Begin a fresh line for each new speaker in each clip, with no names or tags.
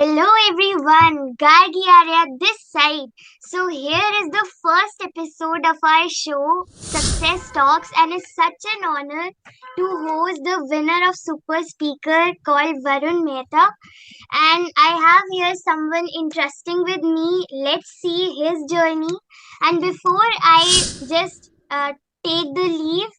Hello everyone, Gargi Arya this side. So here is the first episode of our show, Success Talks, and it's such an honor to host the winner of Super Speaker called Warun Mehta. And I have here someone interesting with me. Let's see his journey. And before I just take the leave,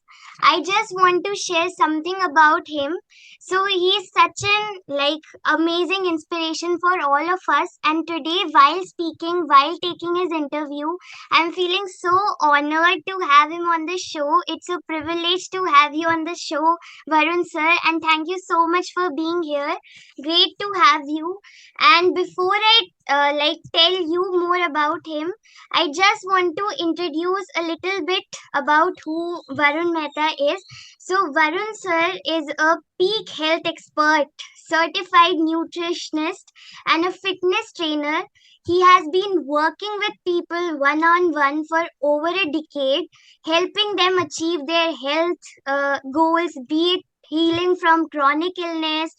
I just want to share something about him. So he's such an amazing inspiration for all of us. And today, while speaking, while taking his interview, I'm feeling so honored to have him on the show. It's a privilege to have you on the show, Varun sir, and thank you so much for being here. Great to have you. And before I tell you more about him, I just want to introduce a little bit about who Varun Mehta is. So Varun sir is a peak health expert, certified nutritionist, and a fitness trainer. He has been working with people one on one for over a decade, helping them achieve their health goals, be it healing from chronic illness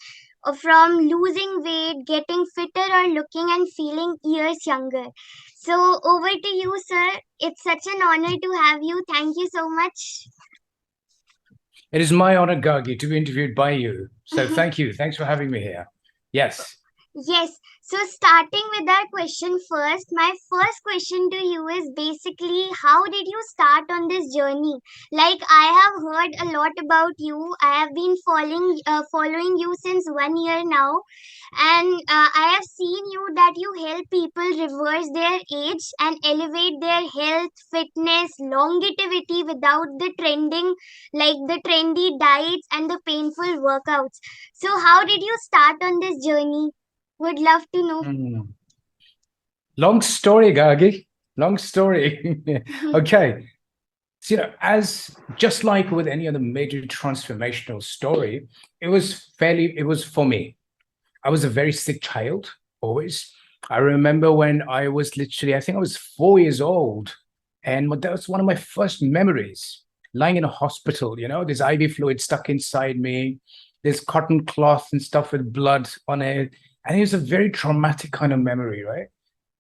or from losing weight, getting fitter, or looking and feeling years younger. So, over to you, sir. It's such an honor to have you. Thank you so much.
It is my honor, Gargi, to be interviewed by you. So thank you. Thanks for having me here. Yes.
Yes. So starting with our question first, my first question to you is basically how did you start on this journey? Like I have heard a lot about you. I have been following you since 1 year now, and I have seen you that you help people reverse their age and elevate their health, fitness, longevity without the trendy diets and the painful workouts. So how did you start on this journey? Would love to know.
Mm. Long story, Gargi. Long story. Okay. So, as just like with any other major transformational story, it was for me. I was a very sick child, always. I remember when I was literally, I think I was 4 years old. And that was one of my first memories, lying in a hospital, there's IV fluid stuck inside me. There's cotton cloth and stuff with blood on it. And it was a very traumatic kind of memory, right?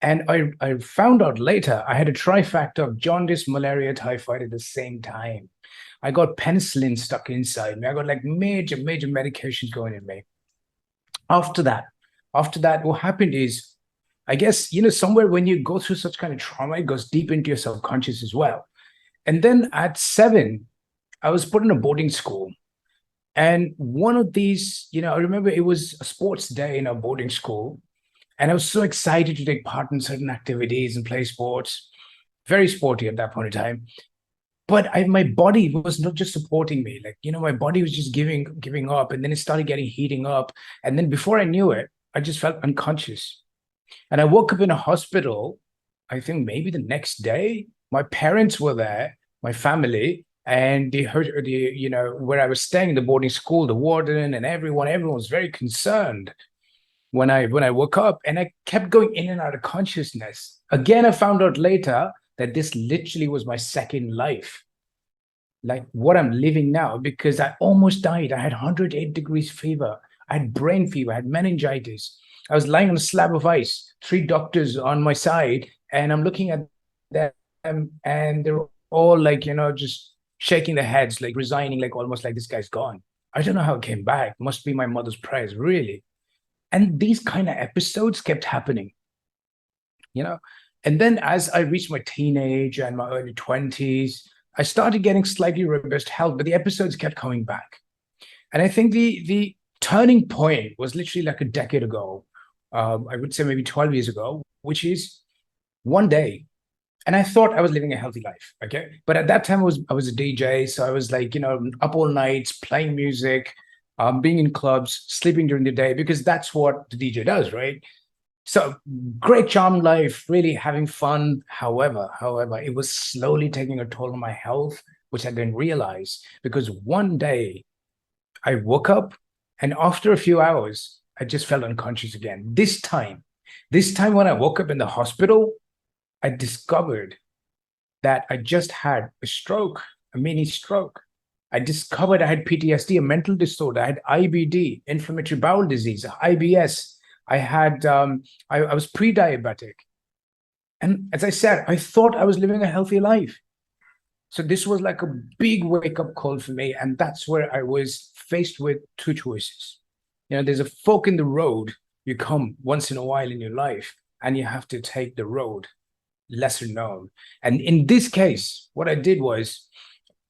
And I found out later I had a trifecta of jaundice, malaria, typhoid at the same time. I got penicillin stuck inside me. I got like major, major medications going in me. After that, what happened is, I guess, somewhere when you go through such kind of trauma, it goes deep into your subconscious as well. And then at 7, I was put in a boarding school. And one of these, I remember it was a sports day in a boarding school. And I was so excited to take part in certain activities and play sports, very sporty at that point in time. But my body was not just supporting me. Like, my body was just giving up. And then it started getting heating up. And then before I knew it, I just felt unconscious. And I woke up in a hospital, I think maybe the next day. My parents were there, my family, and they heard where I was staying in the boarding school, the warden and everyone was very concerned when I woke up, and I kept going in and out of consciousness. Again, I found out later that this literally was my second life, like what I'm living now, because I almost died. I had 108 degrees fever. I had brain fever. I had meningitis. I was lying on a slab of ice, 3 doctors on my side, and I'm looking at them, and they're all like, just shaking their heads, like resigning, like almost like this guy's gone. I don't know how it came back. Must be my mother's prayers, really. And these kind of episodes kept happening, you know. And then as I reached my teenage and my early 20s, I started getting slightly robust health, but the episodes kept coming back. And I think the turning point was literally like a decade ago. I would say maybe 12 years ago, which is one day. And I thought I was living a healthy life. Okay. But at that time I was a DJ. So I was like, up all nights, playing music, being in clubs, sleeping during the day, because that's what the DJ does, right? So great charm life, really having fun. However, it was slowly taking a toll on my health, which I didn't realize, because one day I woke up and after a few hours, I just felt unconscious again. This time when I woke up in the hospital, I discovered that I just had a stroke, a mini stroke. I discovered I had PTSD, a mental disorder. I had IBD, inflammatory bowel disease, IBS, I had I was pre-diabetic. And as I said, I thought I was living a healthy life. So this was like a big wake-up call for me. And that's where I was faced with two choices. There's a fork in the road. You come once in a while in your life, and you have to take the road lesser known. And in this case, what I did was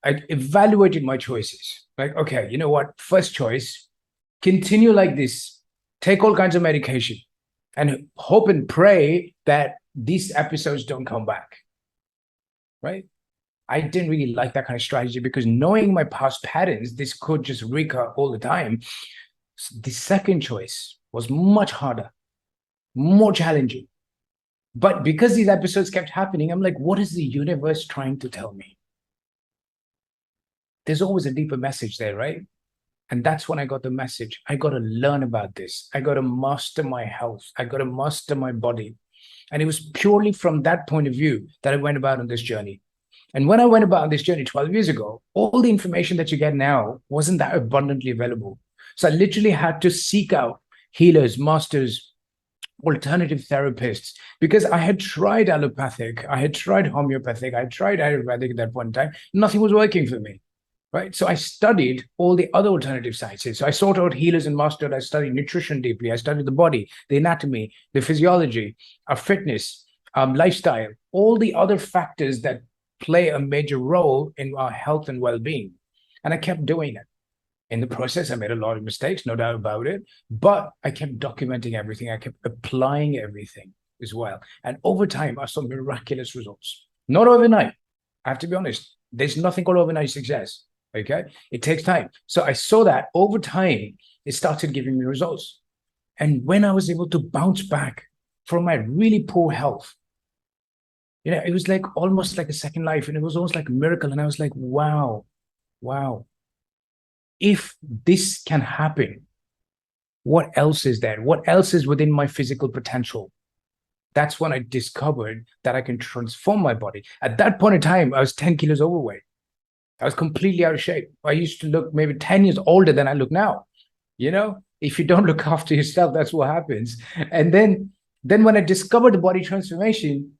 I evaluated my choices. Like, okay, you know what? First choice, continue like this, take all kinds of medication, and hope and pray that these episodes don't come back. Right? I didn't really like that kind of strategy because knowing my past patterns, this could just recur all the time. The second choice was much harder, more challenging. But because these episodes kept happening, I'm like, what is the universe trying to tell me? There's always a deeper message there, right? And that's when I got the message. I got to learn about this. I got to master my health. I got to master my body. And it was purely from that point of view that I went about on this journey. And when I went about on this journey 12 years ago, all the information that you get now wasn't that abundantly available. So I literally had to seek out healers, masters, alternative therapists, because I had tried allopathic, I had tried homeopathic, I had tried Ayurvedic at that point in time. Nothing was working for me. Right. So I studied all the other alternative sciences. So I sought out healers and mastered. I studied nutrition deeply. I studied the body, the anatomy, the physiology, our fitness, lifestyle, all the other factors that play a major role in our health and well-being. And I kept doing it. In the process, I made a lot of mistakes, no doubt about it. But I kept documenting everything. I kept applying everything as well. And over time, I saw miraculous results. Not overnight. I have to be honest. There's nothing called overnight success. Okay. It takes time. So I saw that over time, it started giving me results. And when I was able to bounce back from my really poor health, it was like almost like a second life. And it was almost like a miracle. And I was like, wow. If this can happen, what else is there? What else is within my physical potential? That's when I discovered that I can transform my body. At that point in time, I was 10 kilos overweight. I was completely out of shape. I used to look maybe 10 years older than I look now. If you don't look after yourself, that's what happens. And then when I discovered the body transformation,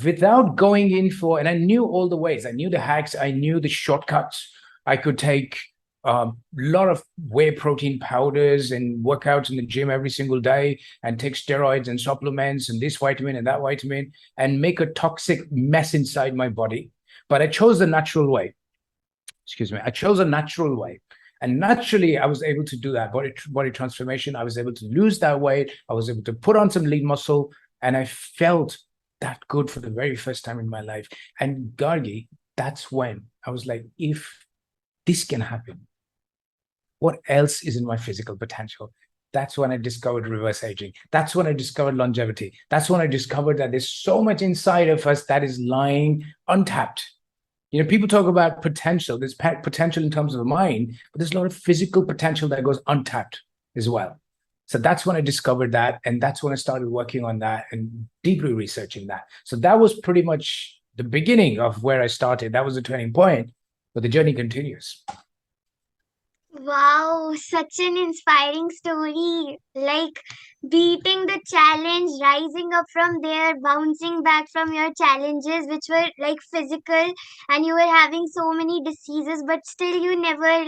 without going in for, and I knew all the ways, I knew the hacks, I knew the shortcuts. I could take a lot of whey protein powders and workouts in the gym every single day and take steroids and supplements and this vitamin and that vitamin and make a toxic mess inside my body. But I chose the natural way. I chose a natural way. And naturally, I was able to do that body transformation. I was able to lose that weight. I was able to put on some lean muscle. And I felt that good for the very first time in my life. And Gargi, that's when I was like, if this can happen, what else is in my physical potential? That's when I discovered reverse aging. That's when I discovered longevity. That's when I discovered that there's so much inside of us that is lying untapped. People talk about potential. There's potential in terms of the mind, but there's a lot of physical potential that goes untapped as well. So that's when I discovered that. And that's when I started working on that and deeply researching that. So that was pretty much the beginning of where I started. That was the turning point, but the journey continues.
Wow, such an inspiring story. Like beating the challenge, rising up from there, bouncing back from your challenges, which were like physical, and you were having so many diseases, but still you never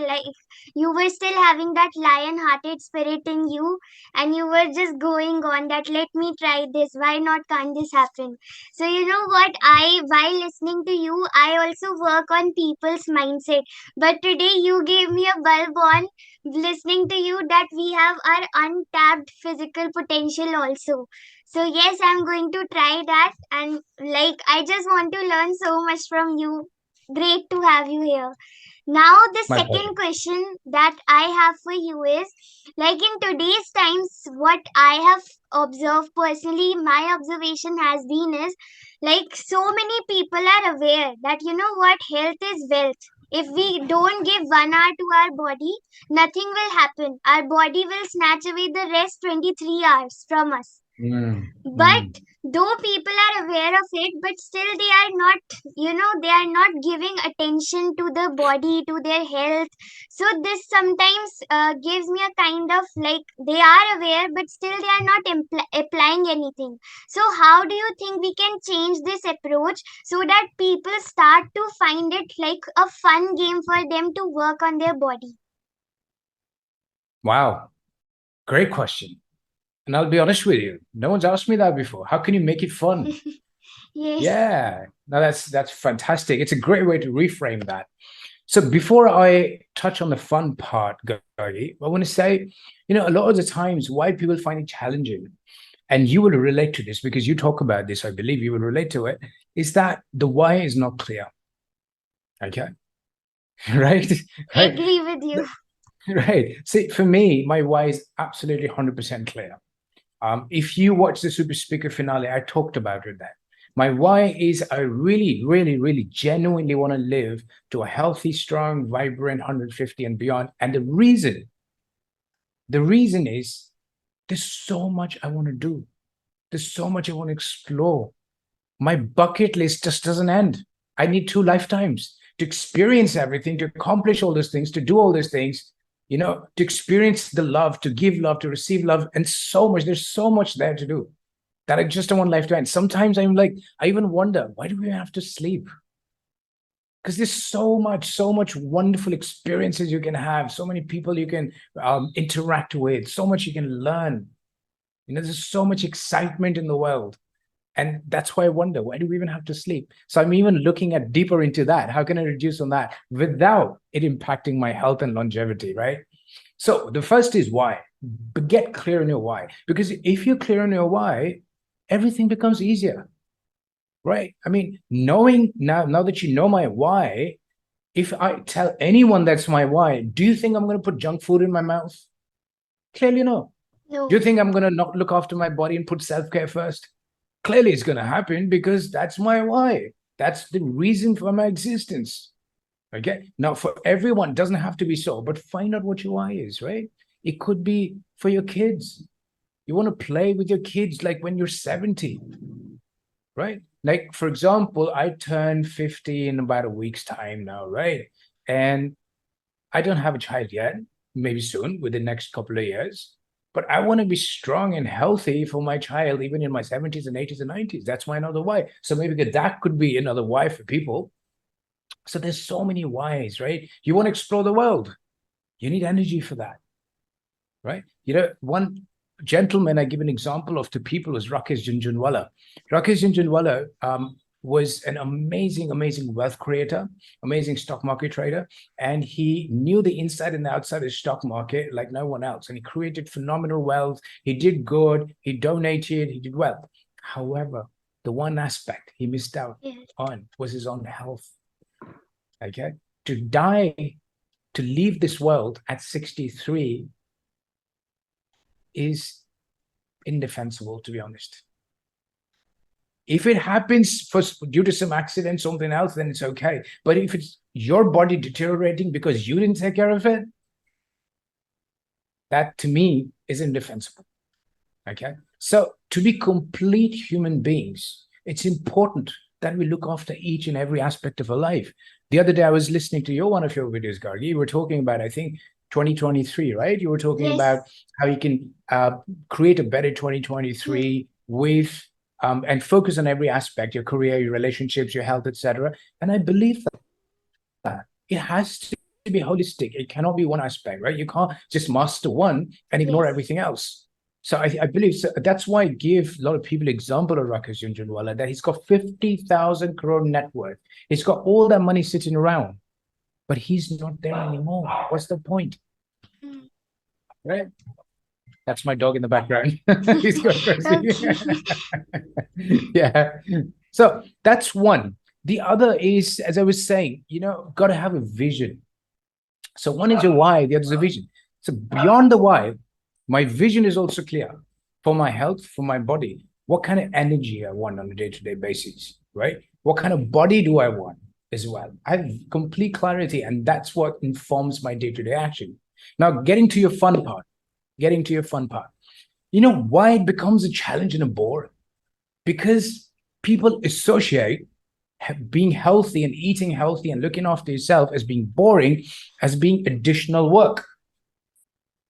you were still having that lion hearted spirit in you, and you were just going on that, let me try this, why not, can't this happen? So, you know what? While listening to you, I also work on people's mindset, but today you gave me a bulb on listening to you that we have our untapped physical potential also. So yes, I'm going to try that, and I just want to learn so much from you. Great to have you here. Now the
My pleasure.
second question that I have for you is, in today's times, what I have observed personally, my observation has been is, so many people are aware that, you know what, health is wealth. If we don't give 1 hour to our body, nothing will happen. Our body will snatch away the rest 23 hours from us.
Mm,
But
mm.
though people are aware of it, but still they are not, they are not giving attention to the body, to their health. So this sometimes gives me a kind of like they are aware, but still they are not applying anything. So how do you think we can change this approach so that people start to find it like a fun game for them to work on their body?
Wow, great question. And I'll be honest with you, no one's asked me that before. How can you make it fun?
Yes.
Yeah, no, that's fantastic. It's a great way to reframe that. So before I touch on the fun part, Gargi, I want to say, a lot of the times why people find it challenging, and you will relate to this because you talk about this, I believe you will relate to it, is that the why is not clear. Okay. Right? Right.
Agree with you.
Right. See, for me, my why is absolutely 100% clear. If you watch the Super Speaker finale, I talked about it then. My why is I really, really, really genuinely want to live to a healthy, strong, vibrant 150 and beyond. And the reason is there's so much I want to do. There's so much I want to explore. My bucket list just doesn't end. I need 2 lifetimes to experience everything, to accomplish all those things, to do all those things, to experience the love, to give love, to receive love, and so much. There's so much there to do that I just don't want life to end. Sometimes I'm like, I even wonder, why do we have to sleep? Because there's so much wonderful experiences you can have, so many people you can interact with, so much you can learn. There's so much excitement in the world. And that's why I wonder, why do we even have to sleep? So I'm even looking at deeper into that. How can I reduce on that without it impacting my health and longevity, right? So the first is why. But get clear on your why. Because if you're clear on your why, everything becomes easier, right? I mean, knowing now that you know my why, if I tell anyone that's my why, do you think I'm going to put junk food in my mouth? Clearly no. Do
No.
you think I'm going to not look after my body and put self-care first? Clearly it's going to happen because that's my why. That's the reason for my existence. Okay. Now, for everyone, it doesn't have to be so, but find out what your why is, right? It could be for your kids. You want to play with your kids like when you're 70, right? Like, for example, I turn 50 in about a week's time now, right? And I don't have a child yet, maybe soon, within the next couple of years. But I want to be strong and healthy for my child, even in my 70s and 80s and 90s. That's my another why. So maybe that could be another why for people. So there's so many whys, right? You want to explore the world. You need energy for that, right? One gentleman I give an example of to people is Rakesh Jhunjhunwala. Rakesh Jhunjhunwala was an amazing, amazing wealth creator, amazing stock market trader. And he knew the inside and the outside of the stock market like no one else. And he created phenomenal wealth. He did good. He donated. He did well. However, the one aspect he missed out on was his own health. Okay. To die, to leave this world at 63 is indefensible, to be honest. If it happens due to some accident, something else, then it's okay. But if it's your body deteriorating because you didn't take care of it, that to me is indefensible. Okay. So to be complete human beings, it's important that we look after each and every aspect of our life. The other day, I was listening to one of your videos, Gargi. You were talking about, I think, 2023, right? You were talking about how you can create a better 2023 with and focus on every aspect, your career, your relationships, your health, etc. And I believe that it has to be holistic. It cannot be one aspect, right? You can't just master one and ignore everything else. So I believe that's why I give a lot of people example of Rakesh Jhunjhunwala, that he's got 50,000 crore net worth. He's got all that money sitting around, but he's not there anymore. What's the point? Right? That's my dog in the background. He's going crazy. Yeah. So that's one. The other is, as I was saying, got to have a vision. So one is your why, the other is a vision. So beyond the why, my vision is also clear for my health, for my body. What kind of energy I want on a day-to-day basis, right? What kind of body do I want as well? I have complete clarity, and that's what informs my day-to-day action. Now, getting to your fun part. You know why it becomes a challenge and a bore? Because people associate being healthy and eating healthy and looking after yourself as being boring, as being additional work.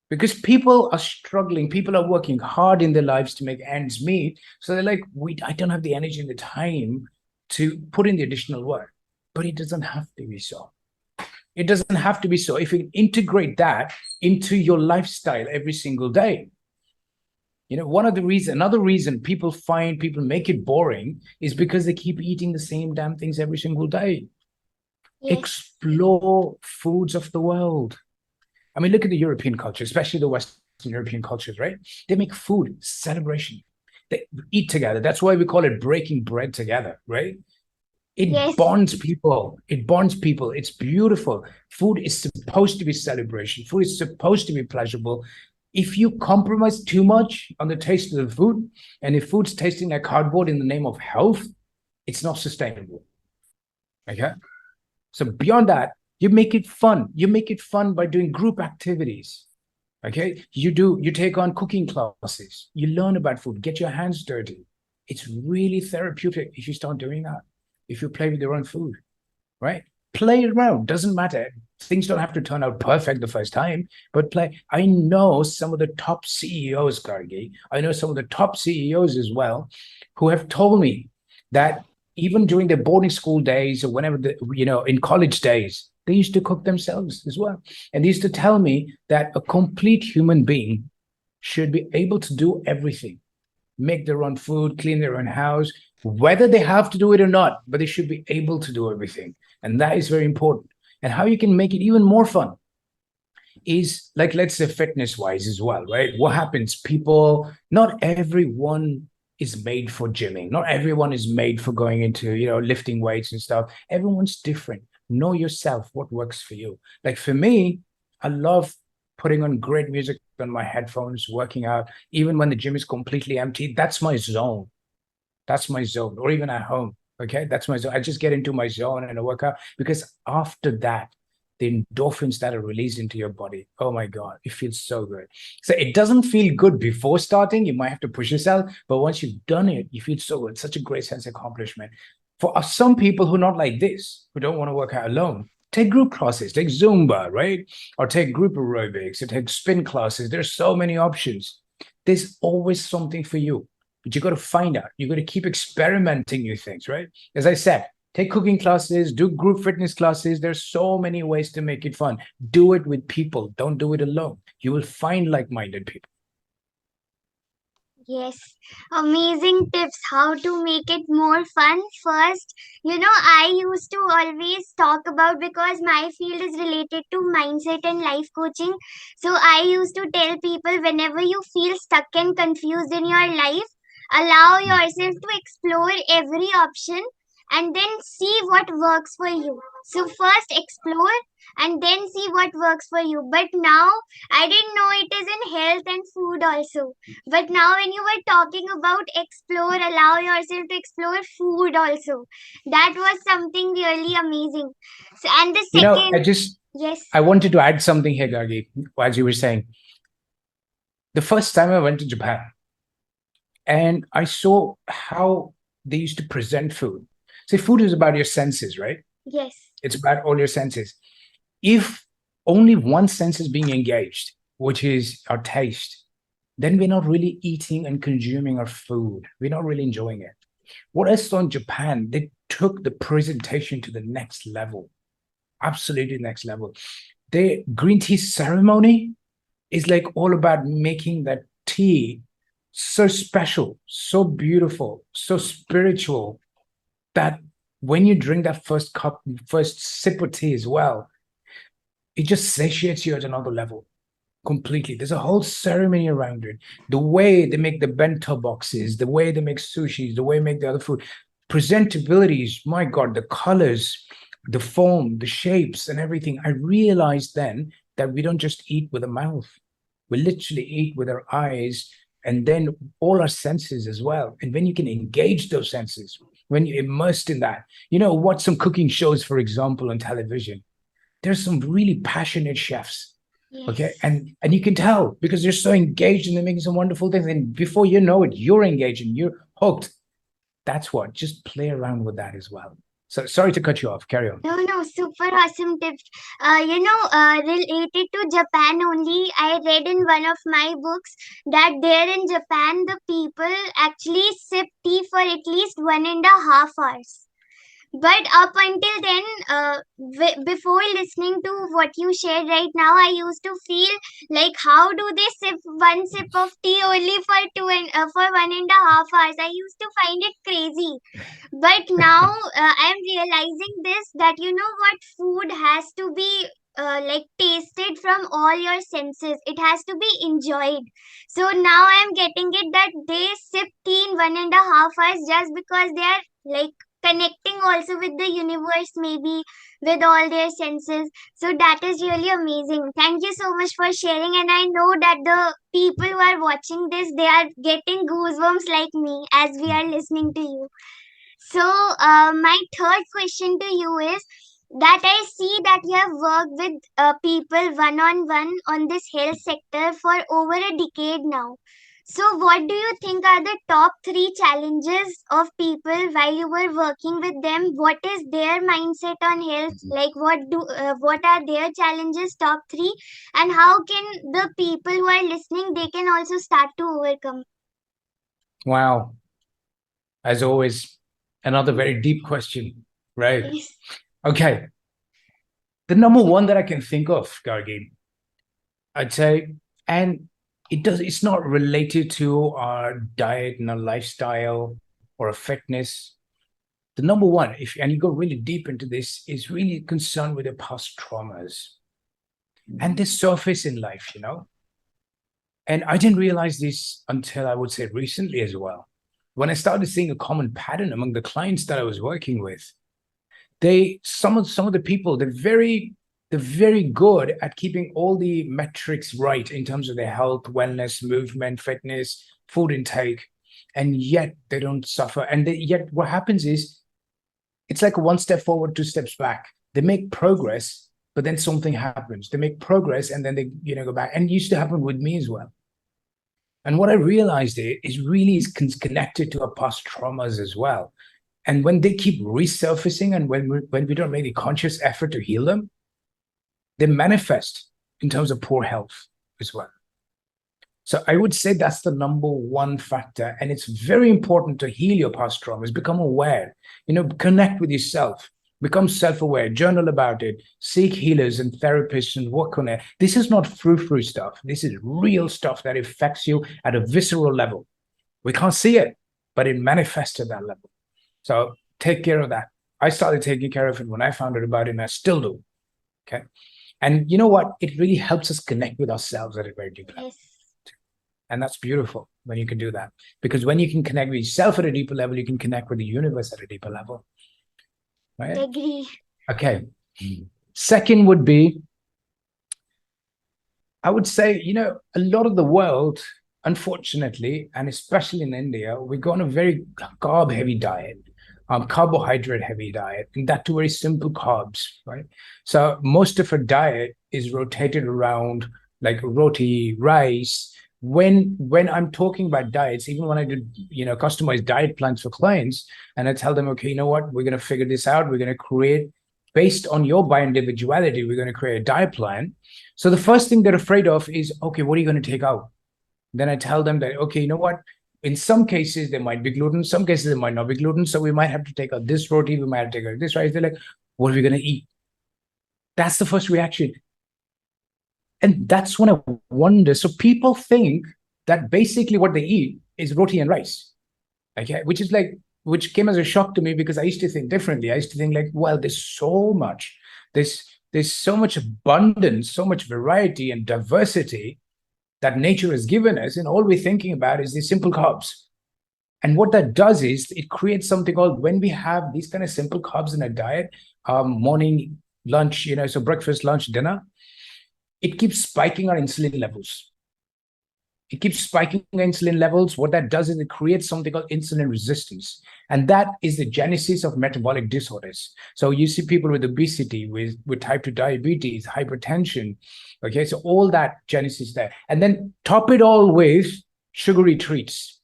Because people are struggling, people are working hard in their lives to make ends meet. So they're like, wait, I don't have the energy and the time to put in the additional work. But it doesn't have to be so. It doesn't have to be so. If you can integrate that into your lifestyle every single day, another reason people make it boring is because they keep eating the same damn things every single day.
Yes.
Explore foods of the world. I mean, look at the European culture, especially the Western European cultures, right? They make food celebration. They eat together. That's why we call it breaking bread together, right? It
Yes.
bonds people. It bonds people. It's beautiful. Food is supposed to be celebration. Food is supposed to be pleasurable. If you compromise too much on the taste of the food, and if food's tasting like cardboard in the name of health, it's not sustainable. Okay? So beyond that, you make it fun. You make it fun by doing group activities. Okay? You take on cooking classes. You learn about food. Get your hands dirty. It's really therapeutic if you start doing that. If you play with your own food, right? Play around. Doesn't matter. Things don't have to turn out perfect the first time, but play. I know some of the top CEOs, Gargi. I know some of the top CEOs as well, who have told me that even during their boarding school days or whenever in college days, they used to cook themselves as well. And they used to tell me that a complete human being should be able to do everything, make their own food, clean their own house, whether they have to do it or not, but they should be able to do everything. And that is very important. And how you can make it even more fun is like, let's say fitness wise as well, right? What happens? Not everyone is made for gymming. Not everyone is made for going into, lifting weights and stuff. Everyone's different. Know yourself, what works for you. Like for me, I love putting on great music on my headphones, working out, even when the gym is completely empty. That's my zone. That's my zone. Or even at home. Okay. That's my zone. I just get into my zone and I work out, because after that, the endorphins that are released into your body, oh my God, it feels so good. So it doesn't feel good before starting. You might have to push yourself, but once you've done it, you feel so good. Such a great sense of accomplishment. For some people who are not like this, who don't want to work out alone, take group classes, take Zumba, right? Or take group aerobics, or take spin classes. There's so many options. There's always something for you, but you got to find out. You got to keep experimenting new things, right? As I said, take cooking classes, do group fitness classes. There's so many ways to make it fun. Do it with people. Don't do it alone. You will find like-minded people.
Yes, amazing tips how to make it more fun. First, I used to always talk about, because my field is related to mindset and life coaching. So I used to tell people, whenever you feel stuck and confused in your life, allow yourself to explore every option and then see what works for you. So first explore and then see what works for you. But now I didn't know it is in health and food also. But now, when you were talking about explore, allow yourself to explore food also. That was something really amazing. So, and the
You know,
second, yes,
I wanted to add something here, Gargi, as you were saying. The first time I went to Japan and I saw how they used to present food. See, food is about your senses, right?
yes,
It's about all your senses. If only one sense is being engaged, which is our taste, then we're not really eating and consuming our food. We're not really enjoying it. What I saw in Japan, they took the presentation to the next level, absolutely next level. The green tea ceremony is like all about making that tea so special, so beautiful, so spiritual, that when you drink that first cup, first sip of tea as well, it just satiates you at another level completely. There's a whole ceremony around it. The way they make the bento boxes, the way they make sushis, the way they make the other food, presentabilities, my God, the colors, the form, the shapes, and everything. I realized then that we don't just eat with a mouth. We literally eat with our eyes and then all our senses as well. And when you can engage those senses, when you're immersed in that, watch some cooking shows, for example, on television. There's some really passionate chefs. Okay.
Yes.
And you can tell because they're so engaged and they're making some wonderful things. And before you know it, you're engaged and you're hooked. That's what, just play around with that as well. So sorry to cut you off. Carry on.
No, no, super awesome tips. Related to Japan only, I read in one of my books that there in Japan, the people actually sip tea for at least 1.5 hours. But up until then, before listening to what you shared right now, I used to feel like, how do they sip one sip of tea only for for 1.5 hours? I used to find it crazy. But now I'm realizing this, that you know what, food has to be like tasted from all your senses. It has to be enjoyed. So now I'm getting it that they sip tea in 1.5 hours just because they are like connecting also with the universe, maybe with all their senses. So that is really amazing. Thank you so much for sharing, and I know that the people who are watching this, they are getting goosebumps like me as we are listening to you. So, my third question to you is that I see that you have worked with people one on one on this health sector for over a decade now. So, what do you think are the top three challenges of people while you were working with them? What is their mindset on health? Like, what are their challenges? Top three, and how can the people who are listening, they can also start to overcome?
Wow. As always, another very deep question, right?
Yes.
Okay. The number one that I can think of, Gargi, I'd say, and it's not related to our diet and our lifestyle or a fitness. The number one, if and you go really deep into this, is really concerned with the past traumas and they surface in life, you know. And I didn't realize this until I would say recently as well. When I started seeing a common pattern among the clients that I was working with, some of the people, they're very good at keeping all the metrics right in terms of their health, wellness, movement, fitness, food intake, and yet they don't suffer. And yet what happens is it's like a one step forward, two steps back. They make progress, but then something happens. They make progress and then they go back. And it used to happen with me as well. And what I realized is really is connected to our past traumas as well. And when they keep resurfacing and when we don't make a conscious effort to heal them, they manifest in terms of poor health as well. So I would say that's the number one factor. And it's very important to heal your past traumas, become aware, connect with yourself, become self-aware, journal about it, seek healers and therapists and work on it. This is not frou-frou stuff. This is real stuff that affects you at a visceral level. We can't see it, but it manifests at that level. So take care of that. I started taking care of it when I found out about it, and I still do. Okay. And you know what? It really helps us connect with ourselves at a very deep level.
Yes.
And that's beautiful when you can do that. Because when you can connect with yourself at a deeper level, you can connect with the universe at a deeper level. Right?
Agree.
Okay. Second would be, I would say, a lot of the world, unfortunately, and especially in India, we go on a very carb-heavy diet, carbohydrate-heavy diet, and that too very simple carbs, right? So most of our diet is rotated around like roti, rice. When I'm talking about diets, even when I do, customized diet plans for clients, and I tell them, okay, you know what, we're going to figure this out. We're going to create, based on your bi-individuality, we're going to create a diet plan. So the first thing they're afraid of is, okay, what are you going to take out? Then I tell them that, okay, you know what? In some cases, there might be gluten. Some cases, there might not be gluten. So we might have to take out this roti. We might have to take out this rice. They're like, what are we going to eat? That's the first reaction. And that's when I wonder. So people think that basically what they eat is roti and rice. Okay, which came as a shock to me because I used to think differently. I used to think like, well, there's so much, there's so much abundance, so much variety and diversity that nature has given us, and all we're thinking about is these simple carbs. And what that does is it creates something called, when we have these kind of simple carbs in a diet, morning, lunch, so breakfast, lunch, dinner, it keeps spiking our insulin levels. it keeps spiking insulin levels. What that does is it creates something called insulin resistance. And that is the genesis of metabolic disorders. So you see people with obesity, with type 2 diabetes, hypertension. Okay, so all that genesis there. And then top it all with sugary treats.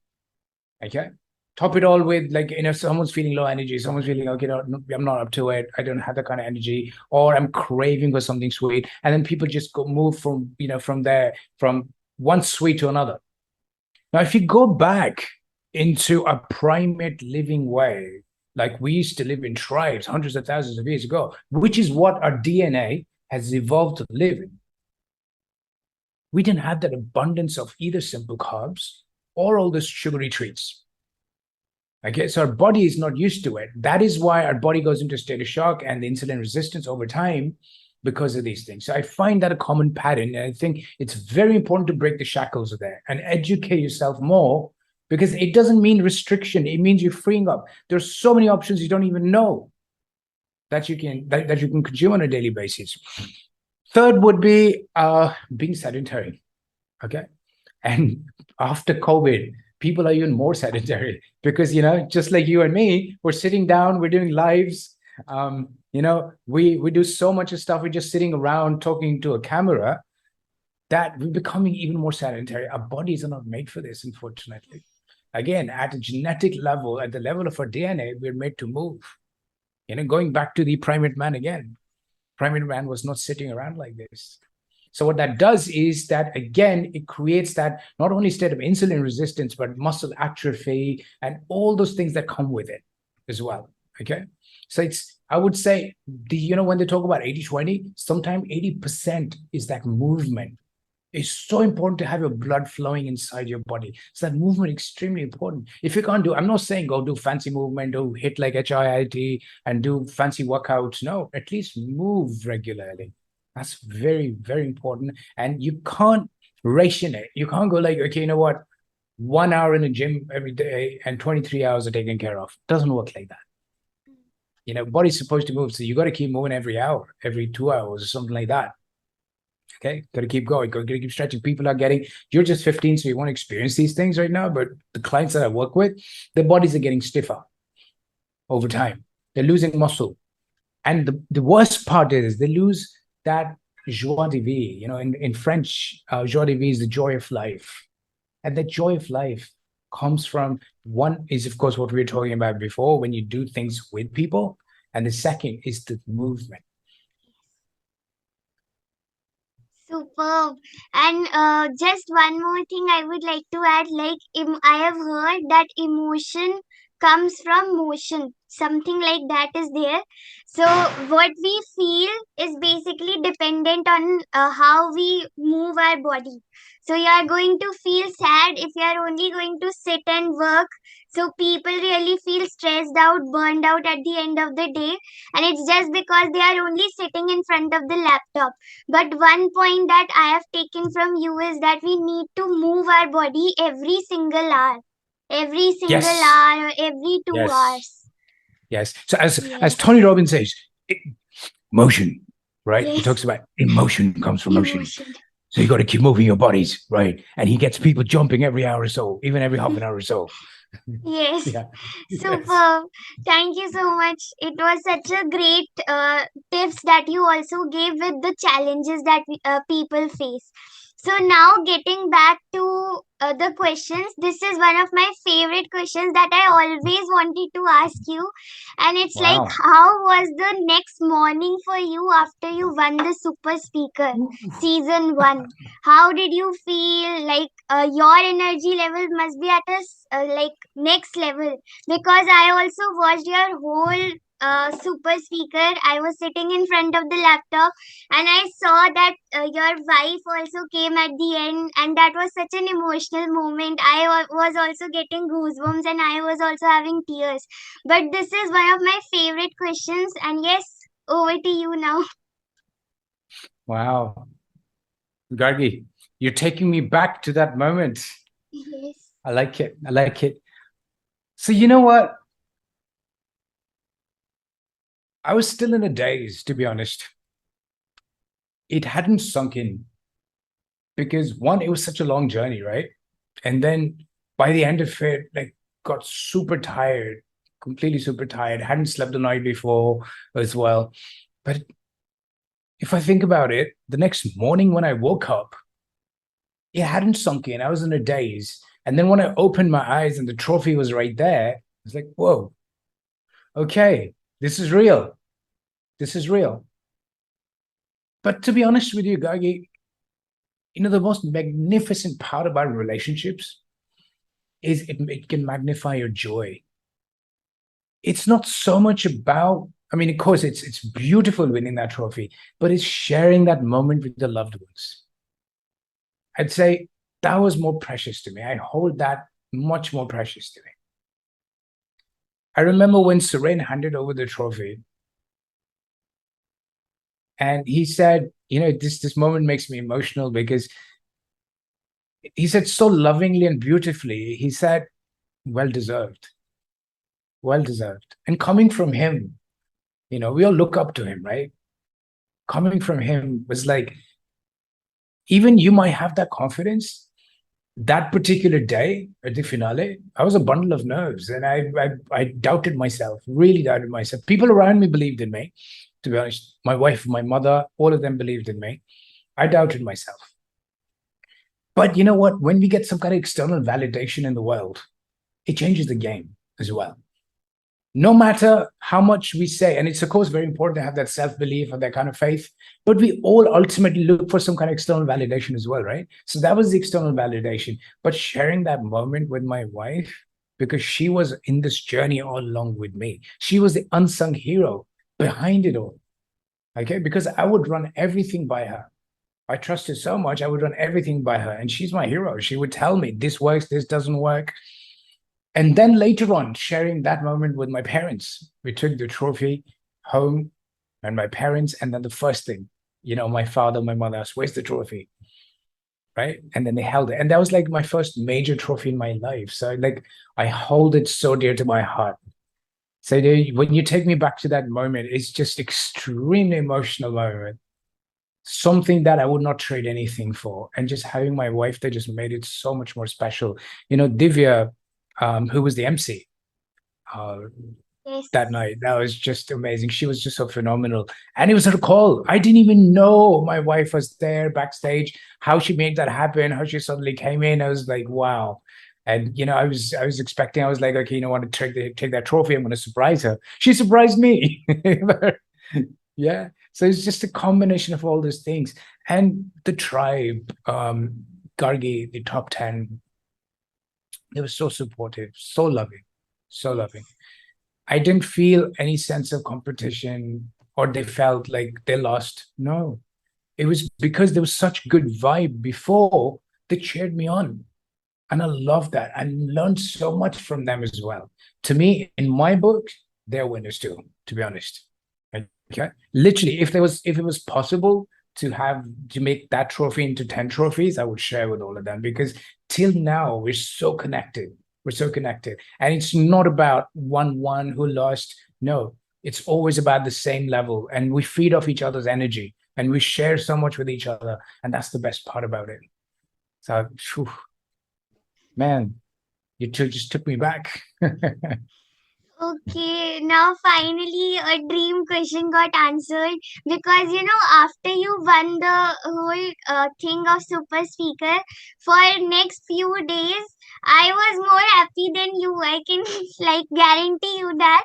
Okay, top it all with, like, someone's feeling low energy, someone's feeling, okay, no, I'm not up to it, I don't have that kind of energy, or I'm craving for something sweet, and then people just move from from one sweet to another. Now, if you go back into a primate living way, like we used to live in tribes hundreds of thousands of years ago, which is what our DNA has evolved to live in, we didn't have that abundance of either simple carbs or all these sugary treats. Okay, so our body is not used to it. That is why our body goes into a state of shock and the insulin resistance over time because of these things. So I find that a common pattern. And I think it's very important to break the shackles of that and educate yourself more, because it doesn't mean restriction. It means you're freeing up. There's so many options you don't even know that you can consume on a daily basis. Third would be being sedentary. Okay. And after COVID, people are even more sedentary because, just like you and me, we're sitting down, we're doing lives. We do so much of stuff. We're just sitting around talking to a camera that we're becoming even more sedentary. Our bodies are not made for this, unfortunately. Again, at a genetic level, at the level of our DNA, we're made to move. Going back to the primate man again. Primate man was not sitting around like this. So what that does is that, again, it creates that not only state of insulin resistance, but muscle atrophy and all those things that come with it as well. Okay. So I would say when they talk about 80-20, sometimes 80% is that movement. It's so important to have your blood flowing inside your body. So that movement is extremely important. If you can't I'm not saying go do fancy movement, do hit like HIIT and do fancy workouts. No, at least move regularly. That's very, very important. And you can't ration it. You can't go like, okay, you know what? 1 hour in the gym every day and 23 hours are taken care of. It doesn't work like that. Body's supposed to move. So you got to keep moving every hour, every 2 hours or something like that. Okay, got to keep going, got to keep stretching. You're just 15, so you want to experience these things right now. But the clients that I work with, their bodies are getting stiffer over time. They're losing muscle. And the worst part is they lose that joie de vivre. In French, joie de vivre is the joy of life. And the joy of life comes from, one is, of course, what we were talking about before, when you do things with people. And the second is the movement.
Superb. And just one more thing I would like to add, like I have heard that emotion comes from motion. Something like that is there. So what we feel is basically dependent on how we move our body. So you are going to feel sad if you are only going to sit and work. So people really feel stressed out, burned out at the end of the day. And it's just because they are only sitting in front of the laptop. But one point that I have taken from you is that we need to move our body every single hour. Every single
Yes.
hour or every 2 hours.
Yes. So as
Yes.
Tony Robbins says, motion, right? He
Yes.
talks about emotion comes from motion.
Emotion.
So you got to keep moving your bodies, right? And he gets people jumping every hour or so, even every half an hour or so.
Yes.
Yeah.
Superb. Thank you so much. It was such a great tips that you also gave with the challenges that people face. So now getting back to the questions, this is one of my favorite questions that I always wanted to ask you, and it's like,
Wow.
how was the next morning for you after you won the Super Speaker season 1? How did you feel? Like your energy level must be at like next level, because I also watched your whole Super Speaker. I was sitting in front of the laptop and I saw that your wife also came at the end, and that was such an emotional moment. I was also getting goosebumps and I was also having tears. But this is one of my favorite questions, and yes, over to you now.
Wow. Gargi, you're taking me back to that moment.
Yes.
I like it. I like it. So you know what? I was still in a daze, to be honest. It hadn't sunk in because, one, it was such a long journey, right? And then by the end of it, like got super tired, completely super tired, hadn't slept the night before as well. But if I think about it, the next morning when I woke up, it hadn't sunk in. I was in a daze. And then when I opened my eyes and the trophy was right there, I was like, whoa, okay, this is real. This is real. But to be honest with you, Gargi, the most magnificent part about relationships is it can magnify your joy. It's not so much about, I mean, of course, it's beautiful winning that trophy, but it's sharing that moment with the loved ones. I'd say that was more precious to me. I hold that much more precious to me. I remember when Suren handed over the trophy, and he said, this moment makes me emotional because he said so lovingly and beautifully, he said, well deserved, well deserved. And coming from him, we all look up to him, right? Coming from him was like, even you might have that confidence. That particular day at the finale, I was a bundle of nerves, and I doubted myself, really doubted myself. People around me believed in me, to be honest. My wife, my mother, all of them believed in me. I doubted myself. But you know what? When we get some kind of external validation in the world, it changes the game as well. No matter how much we say, and it's of course very important to have that self-belief or that kind of faith, but we all ultimately look for some kind of external validation as well, right? So that was the external validation. But sharing that moment with my wife, because she was in this journey all along with me, she was the unsung hero behind it all. Okay, because I would run everything by her. I trusted so much, I would run everything by her, and she's my hero. She would tell me this works, this doesn't work. And then later on, sharing that moment with my parents, we took the trophy home and my parents. And then the first thing, my father, my mother asked, where's the trophy? Right. And then they held it. And that was like my first major trophy in my life. So, like, I hold it so dear to my heart. So, when you take me back to that moment, it's just extremely emotional moment. Something that I would not trade anything for. And just having my wife there just made it so much more special. Divya, who was the MC, uh,
Yes.
that night. That was just amazing. She was just so phenomenal. And it was her call. I didn't even know my wife was there backstage, how she made that happen, how she suddenly came in. I was like, wow. And I was expecting, I was like, okay, I want to take that trophy. I'm going to surprise her. She surprised me. Yeah. So it's just a combination of all those things. And the tribe, Gargi, the top 10, they were so supportive, so loving, so loving.
Yes.
I didn't feel any sense of competition or they felt like they lost. No, it was because there was such good vibe before they cheered me on. And I love that. I learned so much from them as well. To me, in my book, they're winners too, to be honest. Okay. Literally, if it was possible to make that trophy into 10 trophies, I would share with all of them because till now we're so connected. We're so connected. And it's not about one who lost. No, it's always about the same level. And we feed off each other's energy and we share so much with each other. And that's the best part about it. So, phew, man, just took me back.
Okay, now finally a dream question got answered because after you won the whole thing of super speaker for next few days, I was more happy than you. I can like guarantee you that.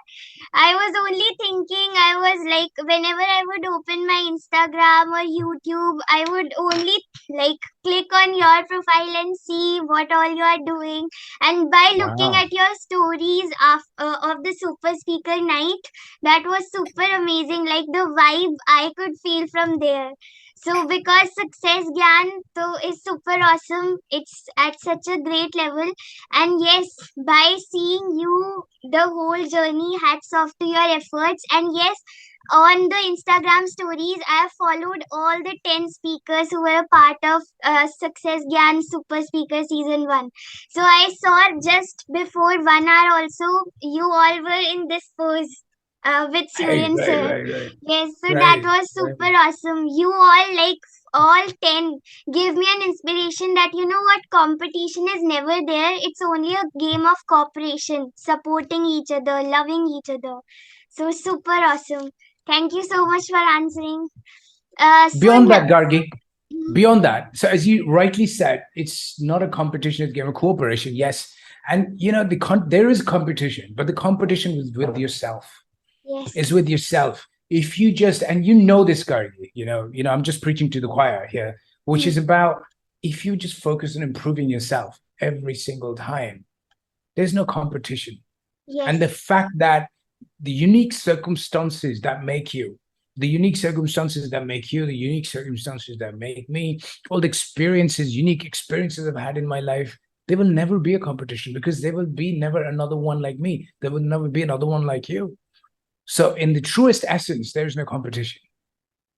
I was only thinking, I was like, whenever I would open my Instagram or YouTube, I would only like click on your profile and see what all you are doing. And by looking
Wow.
at your stories of the Super Speaker night, that was super amazing. Like the vibe I could feel from there. So because success Gyan so is super awesome, it's at such a great level. And yes, by seeing you the whole journey, hats off to your efforts. And yes, on the Instagram stories, I have followed all the 10 speakers who were a part of Success Gyan Super Speaker Season 1. So I saw just before 1 hour also, you all were in this pose with
Right,
Suryan
right,
sir.
right, right,
Yes, so that
right,
was
right.
super awesome. You all like all 10 give me an inspiration that you know what, competition is never there. It's only a game of cooperation, supporting each other, loving each other. So super awesome. Thank you so much for answering.
Beyond that, Gargi, beyond that, so as you rightly said, it's not a competition, it's a game of cooperation. Yes. And there is competition, but the competition is with yourself.
yes,
Is with yourself. If you just, and this, Gargi, I'm just preaching to the choir here, which is about, if you just focus on improving yourself every single time, there's no competition. And the
yes,
fact that the unique circumstances that make you, the unique circumstances that make you, the unique circumstances that make me, all the experiences, unique experiences I've had in my life, there will never be a competition, because there will be never another one like me. There will never be another one like you. So in the truest essence, there's no competition.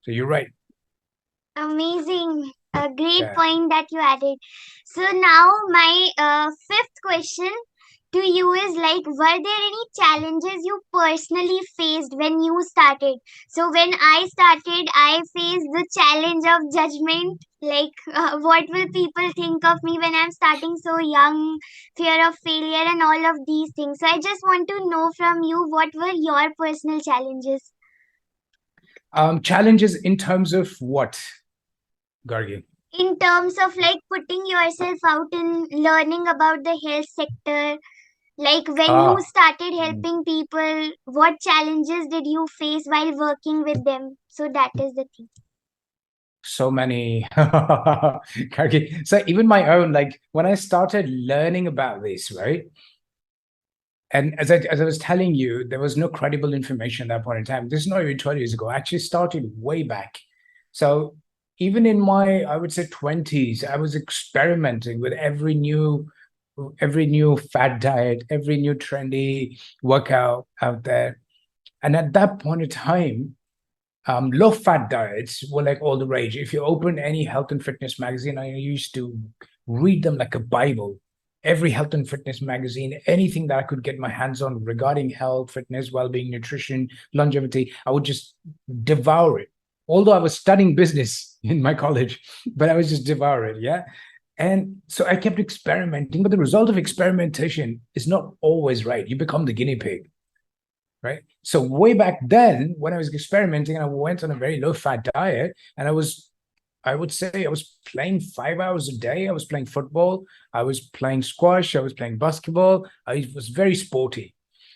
So you're right.
amazing. A great
Yeah.
point that you added. So now my fifth question to you is like, were there any challenges you personally faced when you started? So when I started, I faced the challenge of judgment, like what will people think of me when I'm starting so young, fear of failure and all of these things. So I just want to know from you, what were your personal challenges
Challenges in terms of what, Gargi?
in terms of like putting yourself out in learning about the health sector? Like when you
Ah,
started helping people, what challenges did you face while working with them? So that is the thing.
so many. Gargi. So even my own, like when I started learning about this, right? And as I was telling you, there was no credible information at that point in time. This is not even 12 years ago. I actually started way back. So even in my, I would say, 20s, I was experimenting with every new fad diet, every new trendy workout out there. And at that point in time, low fat diets were like all the rage. If you open any health and fitness magazine, I used to read them like a Bible. Every health and fitness magazine, anything that I could get my hands on regarding health, fitness, well-being, nutrition, longevity, I would just devour it. Although I was studying business in my college, but I was just devour it. Yeah. And so I kept experimenting, but the result of experimentation is not always right. You become the guinea pig, right? So way back then, when I was experimenting, and I went on a very low-fat diet, and I would say I was playing 5 hours a day. I was playing football, I was playing squash, I was playing basketball. I was very sporty.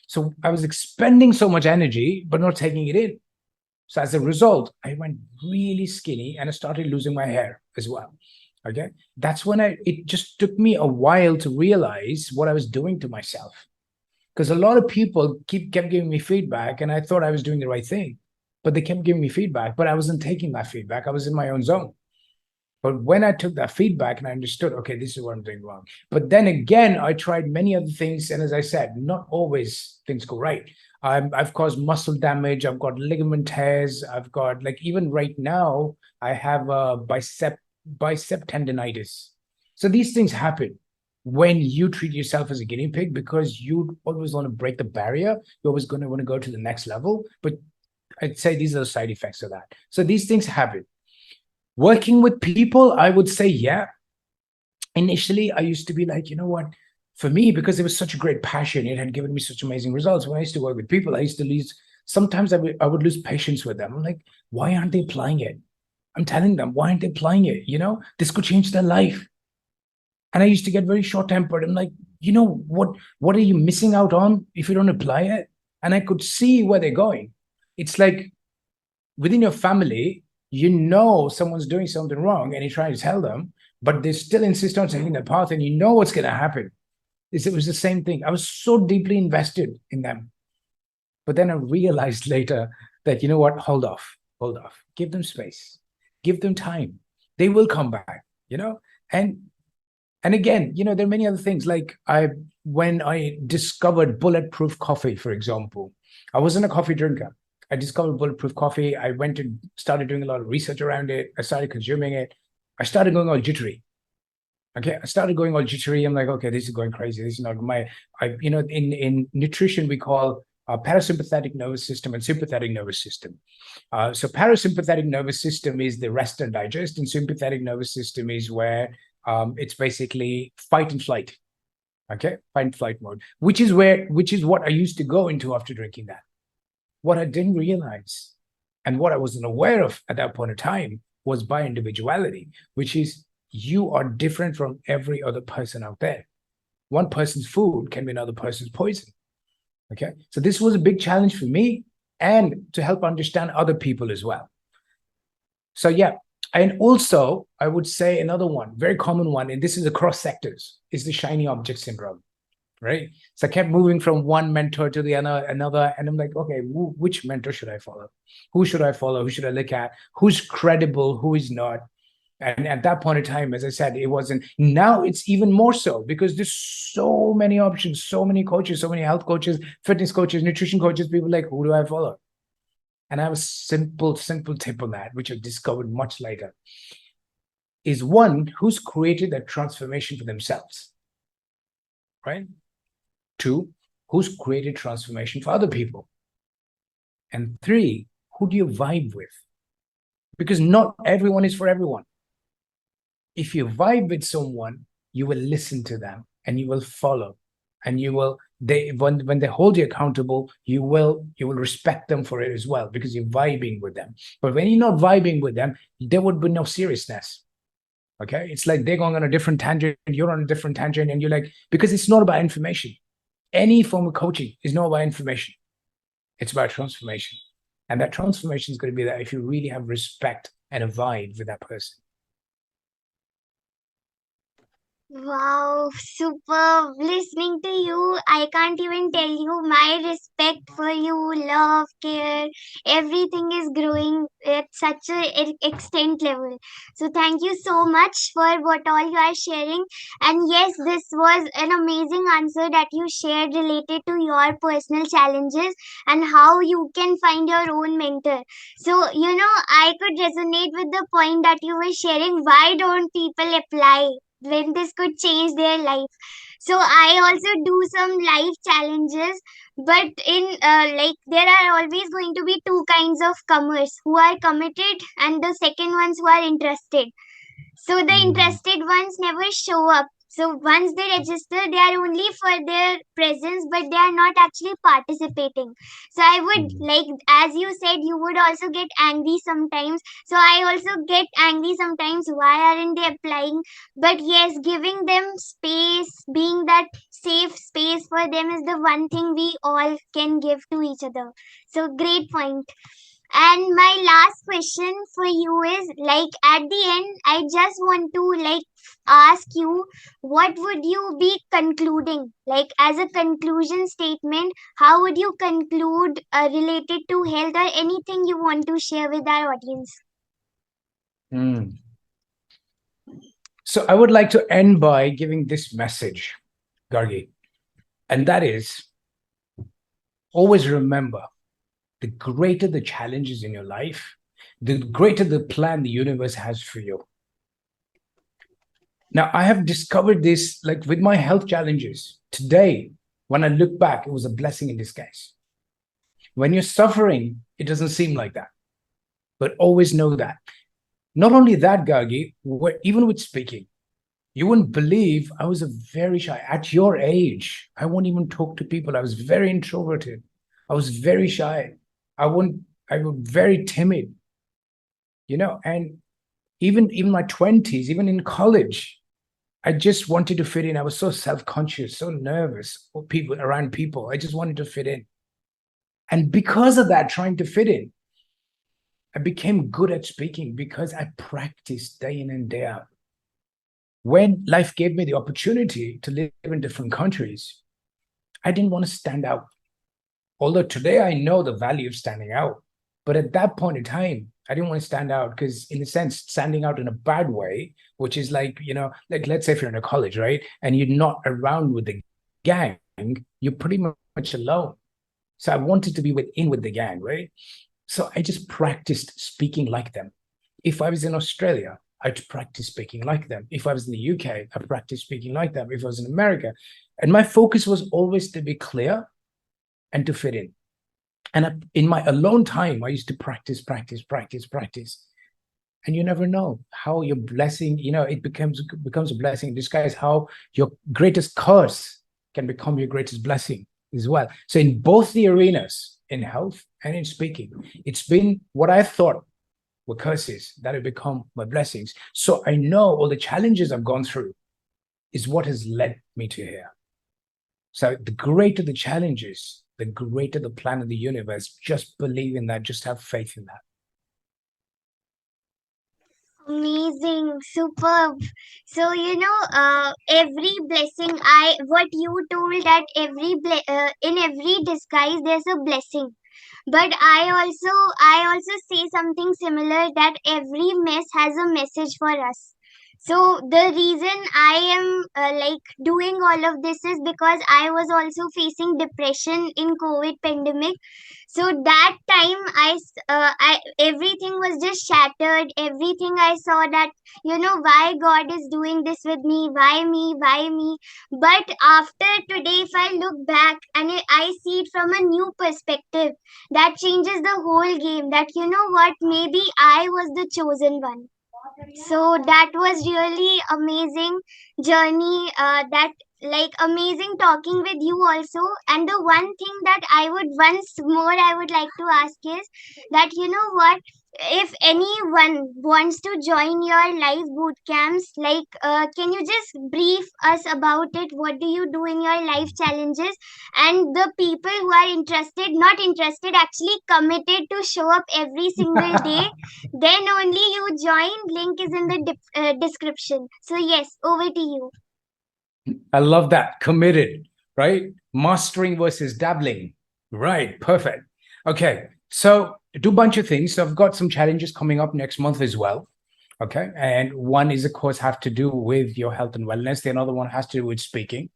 So I was expending so much energy, but not taking it in. So as a result, I went really skinny and I started losing my hair as well. Okay. That's when it just took me a while to realize what I was doing to myself, because a lot of people kept giving me feedback and I thought I was doing the right thing, but they kept giving me feedback, but I wasn't taking that feedback. I was in my own zone. But when I took that feedback and I understood, okay, this is what I'm doing wrong. But then again, I tried many other things, and as I said, not always things go right. I've caused muscle damage, I've got ligament tears, I've got, like, even right now I have a bicep tendonitis. So these things happen when you treat yourself as a guinea pig, because you always want to break the barrier. You're always going to want to go to the next level. But I'd say these are the side effects of that. So these things happen. Working with people, I would say, yeah. Initially, I used to be like, you know what? For me, because it was such a great passion, it had given me such amazing results. When I used to work with people, I used to lose, sometimes I would lose patience with them. I'm like, why aren't they applying it? I'm telling them, why aren't they applying it? This could change their life. And I used to get very short-tempered. I'm like, what are you missing out on if you don't apply it? And I could see where they're going. It's like within your family, someone's doing something wrong and you're trying to tell them, but they still insist on taking the path, and you know what's going to happen. It was the same thing. I was so deeply invested in them. But then I realized later that, you know what, hold off, give them space, give them time. They will come back, and and again, there are many other things. Like when I discovered bulletproof coffee, for example, I wasn't a coffee drinker. I discovered bulletproof coffee. I went and started doing a lot of research around it. I started consuming it. I started going all jittery. Okay, I started going all jittery. I'm like, okay, this is going crazy. This is not my. In nutrition we call parasympathetic nervous system and sympathetic nervous system. So parasympathetic nervous system is the rest and digest, and sympathetic nervous system is where it's basically fight and flight. Okay, fight and flight mode, which is what I used to go into after drinking that. What I didn't realize and what I wasn't aware of at that point of time was by individuality, which is you are different from every other person out there. One person's food can be another person's poison. Okay, so this was a big challenge for me and to help understand other people as well. So yeah, and also I would say another one, very common one, and this is across sectors, is the shiny object syndrome, right? So I kept moving from one mentor to the another, and I'm like, okay, which mentor should I follow? Who should I follow? Who should I look at? Who's credible? Who is not? And at that point in time, as I said, it wasn't. Now it's even more so because there's so many options, so many coaches, so many health coaches, fitness coaches, nutrition coaches. People like, who do I follow? And I have a simple tip on that, which I've discovered much later, is one, who's created that transformation for themselves, right? Two, who's created transformation for other people? And three, who do you vibe with? Because not everyone is for everyone. If you vibe with someone, you will listen to them and you will follow, and you will, when they hold you accountable, you will respect them for it as well, because you're vibing with them. But when you're not vibing with them, there would be no seriousness. Okay, it's like they're going on a different tangent, you're on a different tangent, and you're like, because it's not about information. Any form of coaching is not about information. It's about transformation. And that transformation is going to be there if you really have respect and a vibe with that person.
Wow, superb. Listening to you, I can't even tell you my respect for you, love, care, everything is growing at such a extent level. So thank you so much for what all you are sharing. And yes, this was an amazing answer that you shared related to your personal challenges and how you can find your own mentor. So, I could resonate with the point that you were sharing. Why don't people apply when this could change their life? So I also do some life challenges, but in like there are always going to be two kinds of comers, who are committed and the second ones who are interested. So the interested ones never show up. So once they register, they are only for their presence, but they are not actually participating. So I would like, as you said, you would also get angry sometimes. So I also get angry sometimes. Why aren't they applying? But yes, giving them space, being that safe space for them is the one thing we all can give to each other. So great point. And my last question for you is, like, at the end, I just want to like ask you, what would you be concluding? Like, as a conclusion statement, how would you conclude related to health, or anything you want to share with our audience?
So I would like to end by giving this message, Gargi, and that is, always remember, the greater the challenges in your life, the greater the plan the universe has for you. Now, I have discovered this, like with my health challenges. Today, when I look back, it was a blessing in disguise. When you're suffering, it doesn't seem like that. But always know that. Not only that, Gargi, even with speaking, you wouldn't believe I was a very shy. At your age, I won't even talk to people. I was very introverted. I was very shy. I was very timid, and even my 20s, even in college, I just wanted to fit in. I was so self-conscious, so nervous for people, around people. I just wanted to fit in. And because of that, trying to fit in, I became good at speaking because I practiced day in and day out. When life gave me the opportunity to live in different countries, I didn't want to stand out. Although today I know the value of standing out. But at that point in time, I didn't want to stand out because, in a sense, standing out in a bad way, which is like, like let's say if you're in a college, right? And you're not around with the gang, you're pretty much alone. So I wanted to be with the gang, right? So I just practiced speaking like them. If I was in Australia, I'd practice speaking like them. If I was in the UK, I practiced speaking like them. If I was in America. And my focus was always to be clear and to fit in. And in my alone time, I used to practice, practice, practice, practice. And you never know how your blessing, it becomes a blessing in disguise, how your greatest curse can become your greatest blessing as well. So in both the arenas, in health and in speaking, it's been what I thought were curses that have become my blessings. So I know all the challenges I've gone through is what has led me to here. So the greater the challenges, the greater the plan of the universe. Just believe in that. Just have faith in that.
Amazing, superb. So every blessing, what you told, that in every disguise there's a blessing. But I also say something similar, that every mess has a message for us. So the reason I am like doing all of this is because I was also facing depression in COVID pandemic. So that time I everything was just shattered. Everything I saw, that why God is doing this with me, why me. But after today, if I look back and I see it from a new perspective, that changes the whole game, that what, maybe I was the chosen one. So that was really amazing journey, that like amazing talking with you also. And the one thing that I would like to ask is that, what, if anyone wants to join your live boot camps, like can you just brief us about it? What do you do in your life challenges? And the people who are interested, not interested, actually committed to show up every single day, then only you join. Link is in the description. So yes, over to you.
I love that. Committed, right? Mastering versus dabbling. Right. Perfect. Okay. So do a bunch of things. So I've got some challenges coming up next month as well. Okay. And one is, of course, have to do with your health and wellness. The another one has to do with speaking.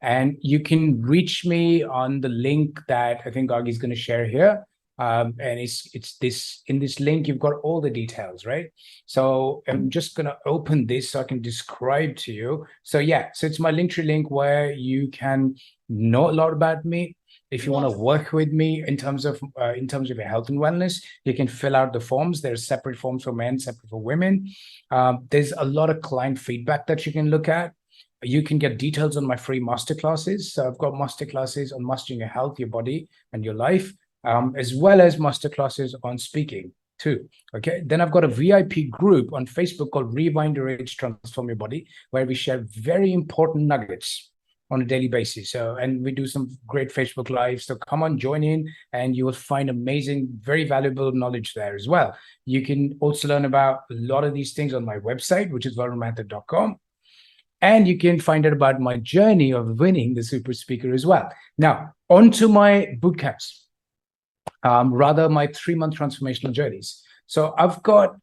And you can reach me on the link that I think Gargi is going to share here. And it's this, in this link, you've got all the details, right? So I'm just going to open this so I can describe to you. So yeah, so it's my Linktree link where you can know a lot about me. If you want to
Yes.
work with me in terms of your health and wellness, you can fill out the forms. There's separate forms for men, separate for women. There's a lot of client feedback that you can look at. You can get details on my free masterclasses. So I've got masterclasses on mastering your health, your body, and your life, as well as masterclasses on speaking too. Okay. Then I've got a VIP group on Facebook called Rewind Your Age, Transform Your Body, where we share very important nuggets on a daily basis. So, and we do some great Facebook lives. So come on, join in, and you will find amazing, very valuable knowledge there as well. You can also learn about a lot of these things on my website, which is warunmehta.com. And you can find out about my journey of winning the Super Speaker as well. Now, on to my boot camps, rather my 3-month transformational journeys. So I've got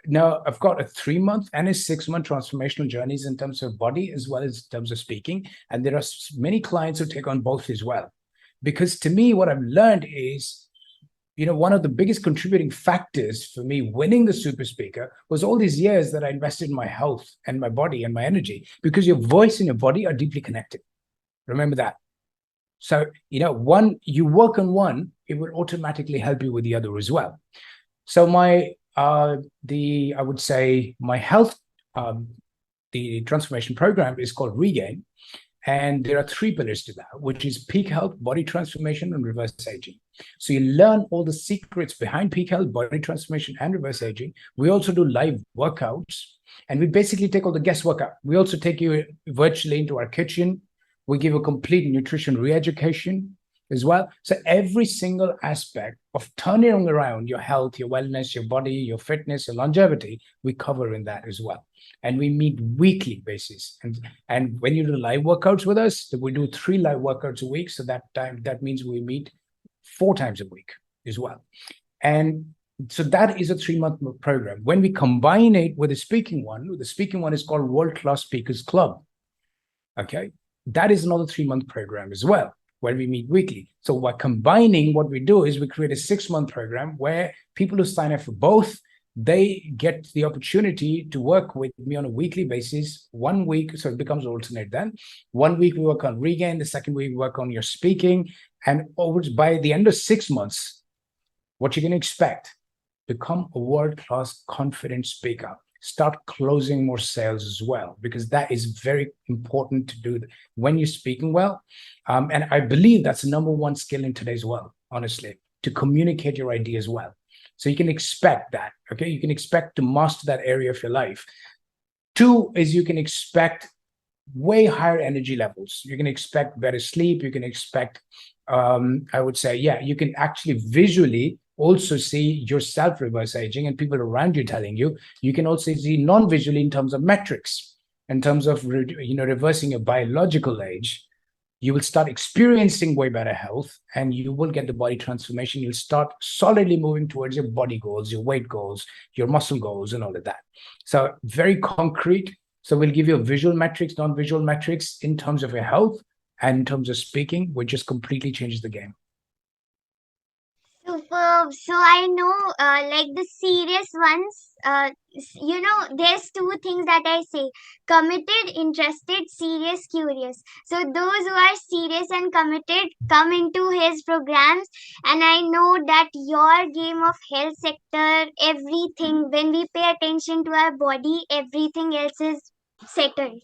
a 3-month and a 6-month transformational journeys in terms of body as well as in terms of speaking. And there are many clients who take on both as well. Because to me, what I've learned is, one of the biggest contributing factors for me winning the Super Speaker was all these years that I invested in my health and my body and my energy, because your voice and your body are deeply connected. Remember that. So, you work on one, it will automatically help you with the other as well. So I would say my health, the transformation program is called Regain. And there are 3 pillars to that, which is peak health, body transformation, and reverse aging. So you learn all the secrets behind peak health, body transformation, and reverse aging. We also do live workouts, and we basically take all the guesswork out. We also take you virtually into our kitchen. We give a complete nutrition re-education as well. So every single aspect of turning around your health, your wellness, your body, your fitness, your longevity, we cover in that as well. And we meet weekly basis. And when you do live workouts with us, we do 3 live workouts a week. So that means we meet 4 times a week as well. And so that is a 3-month program. When we combine it with the speaking one is called World Class Speakers Club. Okay. That is another 3-month program as well, where we meet weekly. So by combining, what we do is we create a 6-month program where people who sign up for both they get the opportunity to work with me on a weekly basis. 1 week, so it becomes alternate then. 1 week we work on regain, the second week we work on your speaking, and over by the end of 6 months, what you can expect, become a world-class confident speaker. Start closing more sales as well, because that is very important to do when you're speaking well. And I believe that's the number one skill in today's world, honestly, to communicate your ideas well. So you can expect that, okay? You can expect to master that area of your life. Two is you can expect way higher energy levels. You can expect better sleep. You can expect, I would say, yeah, you can actually visually also see yourself reverse aging and people around you telling you. You can also see non-visually in terms of metrics, in terms of reversing your biological age. You will start experiencing way better health, and you will get the body transformation. You'll start solidly moving towards your body goals, your weight goals, your muscle goals, and all of that. So very concrete. So we'll give you visual metrics, non-visual metrics in terms of your health and in terms of speaking, which just completely changes the game.
Superb. So I know, like the serious ones, there's two things that I say: committed, interested, serious, curious. So those who are serious and committed come into his programs, and I know that your game of health sector, everything, when we pay attention to our body, everything else is settled.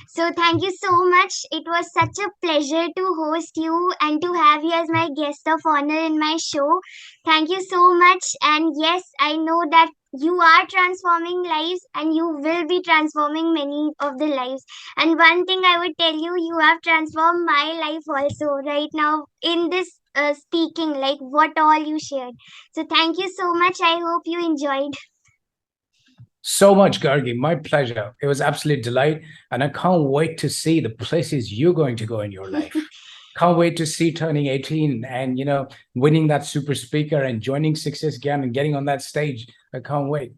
So thank you so much. It was such a pleasure to host you and to have you as my guest of honor in my show. Thank you so much. And yes, I know that you are transforming lives and you will be transforming many of the lives. And one thing I would tell you, you have transformed my life also right now in this speaking, like what all you shared. So thank you so much. I hope you enjoyed.
So much, Gargi. My pleasure. It was absolute delight. And I can't wait to see the places you're going to go in your life. Can't wait to see turning 18 and, winning that super speaker and joining Success Gyan and getting on that stage. I can't wait.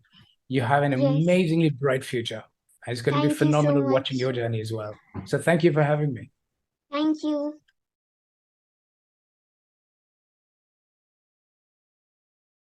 You have an
Yes.
amazingly bright future. And it's going to be
Thank you so
phenomenal watching
much.
your journey as well. So thank you for having me.
Thank you.